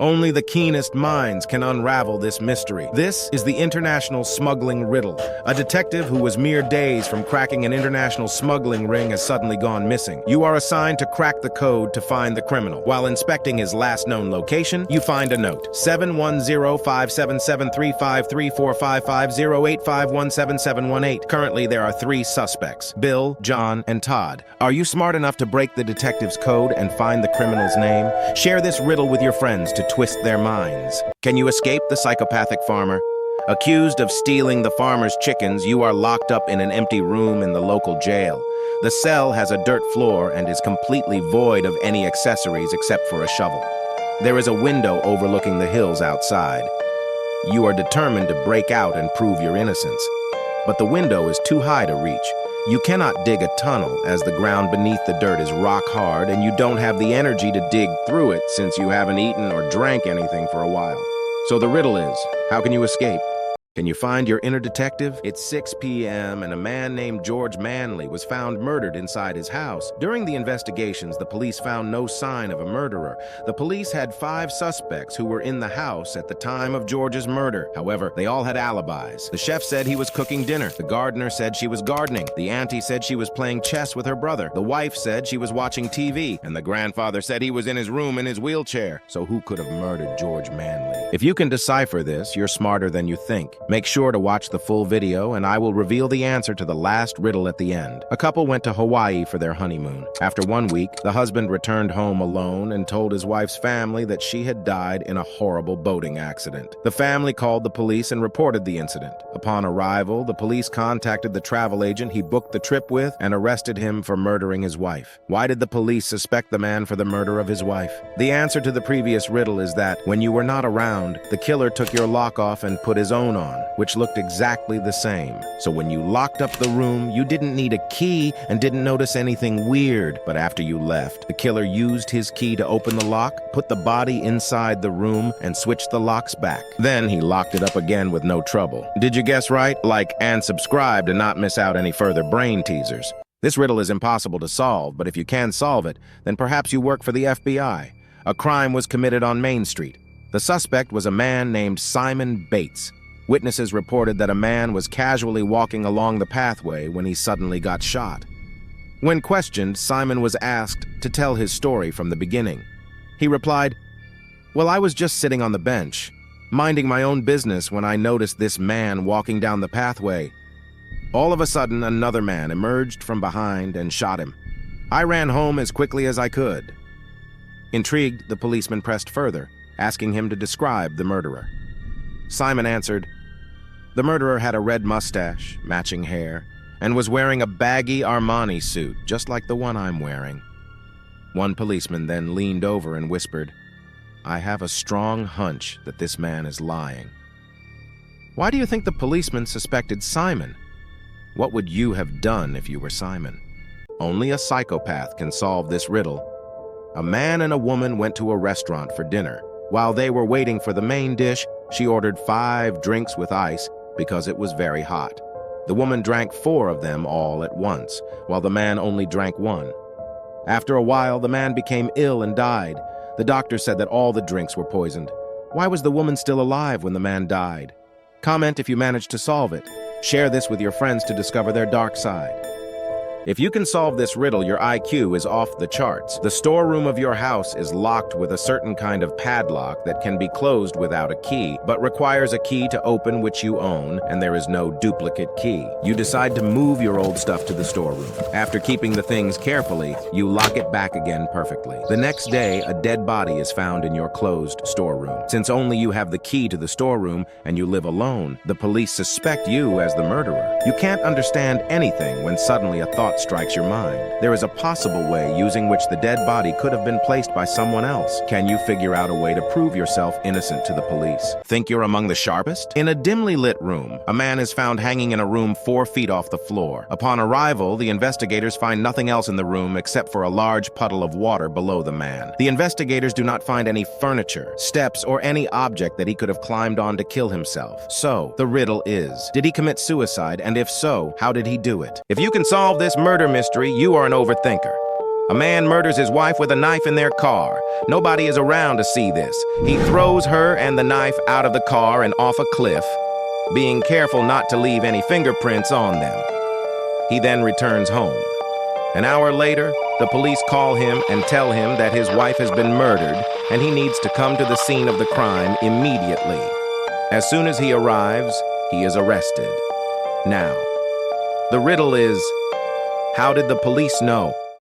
Only the keenest minds can unravel this mystery. This is the international smuggling riddle. A detective who was mere days from cracking an international smuggling ring has suddenly gone missing. You are assigned to crack the code to find the criminal. While inspecting his last known location, you find a note. 710-577-353455-085177718. Currently, there are 3 suspects: Bill, John, and Todd. Are you smart enough to break the detective's code and find the criminal's name? Share this riddle with your friends to twist their minds. Can you escape the psychopathic farmer? Accused of stealing the farmer's chickens, you are locked up in an empty room in the local jail. The cell has a dirt floor and is completely void of any accessories except for a shovel. There is a window overlooking the hills outside. You are determined to break out and prove your innocence. But the window is too high to reach. You cannot dig a tunnel, as the ground beneath the dirt is rock hard, and you don't have the energy to dig through it since you haven't eaten or drank anything for a while. So the riddle is, how can you escape? Can you find your inner detective? It's 6 p.m. and a man named George Manley was found murdered inside his house. During the investigations, the police found no sign of a murderer. The police had 5 suspects who were in the house at the time of George's murder. However, they all had alibis. The chef said he was cooking dinner. The gardener said she was gardening. The auntie said she was playing chess with her brother. The wife said she was watching TV. And the grandfather said he was in his room in his wheelchair. So who could have murdered George Manley? If you can decipher this, you're smarter than you think. Make sure to watch the full video, and I will reveal the answer to the last riddle at the end. A couple went to Hawaii for their honeymoon. After 1 week, the husband returned home alone and told his wife's family that she had died in a horrible boating accident. The family called the police and reported the incident. Upon arrival, the police contacted the travel agent he booked the trip with and arrested him for murdering his wife. Why did the police suspect the man for the murder of his wife? The answer to the previous riddle is that when you were not around, the killer took your lock off and put his own on, which looked exactly the same. So when you locked up the room, you didn't need a key and didn't notice anything weird. But after you left, the killer used his key to open the lock, put the body inside the room, and switched the locks back. Then he locked it up again with no trouble. Did you guess right? Like and subscribe to not miss out any further brain teasers. This riddle is impossible to solve, but if you can solve it, then perhaps you work for the FBI. A crime was committed on Main Street. The suspect was a man named Simon Bates. Witnesses reported that a man was casually walking along the pathway when he suddenly got shot. When questioned, Simon was asked to tell his story from the beginning. He replied, "Well, I was just sitting on the bench, minding my own business when I noticed this man walking down the pathway. All of a sudden, another man emerged from behind and shot him. I ran home as quickly as I could." Intrigued, the policeman pressed further, asking him to describe the murderer. Simon answered, "The murderer had a red mustache, matching hair, and was wearing a baggy Armani suit, just like the one I'm wearing." One policeman then leaned over and whispered, "I have a strong hunch that this man is lying." Why do you think the policeman suspected Simon? What would you have done if you were Simon? Only a psychopath can solve this riddle. A man and a woman went to a restaurant for dinner. While they were waiting for the main dish, she ordered 5 drinks with ice because it was very hot. The woman drank 4 of them all at once, while the man only drank 1. After a while, the man became ill and died. The doctor said that all the drinks were poisoned. Why was the woman still alive when the man died? Comment if you managed to solve it. Share this with your friends to discover their dark side. If you can solve this riddle, your IQ is off the charts. The storeroom of your house is locked with a certain kind of padlock that can be closed without a key, but requires a key to open which you own, and there is no duplicate key. You decide to move your old stuff to the storeroom. After keeping the things carefully, you lock it back again perfectly. The next day, a dead body is found in your closed storeroom. Since only you have the key to the storeroom and you live alone, the police suspect you as the murderer. You can't understand anything when suddenly a thought strikes your mind. There is a possible way using which the dead body could have been placed by someone else. Can you figure out a way to prove yourself innocent to the police? Think you're among the sharpest? In a dimly lit room, a man is found hanging in a room 4 feet off the floor. Upon arrival, the investigators find nothing else in the room except for a large puddle of water below the man. The investigators do not find any furniture, steps, or any object that he could have climbed on to kill himself. So, the riddle is, did he commit suicide, and if so, how did he do it? If you can solve this murder mystery, you are an overthinker. A man murders his wife with a knife in their car. Nobody is around to see this. He throws her and the knife out of the car and off a cliff, being careful not to leave any fingerprints on them. He then returns home. An hour later, the police call him and tell him that his wife has been murdered and he needs to come to the scene of the crime immediately. As soon as he arrives, he is arrested. Now, the riddle is, how did the police know?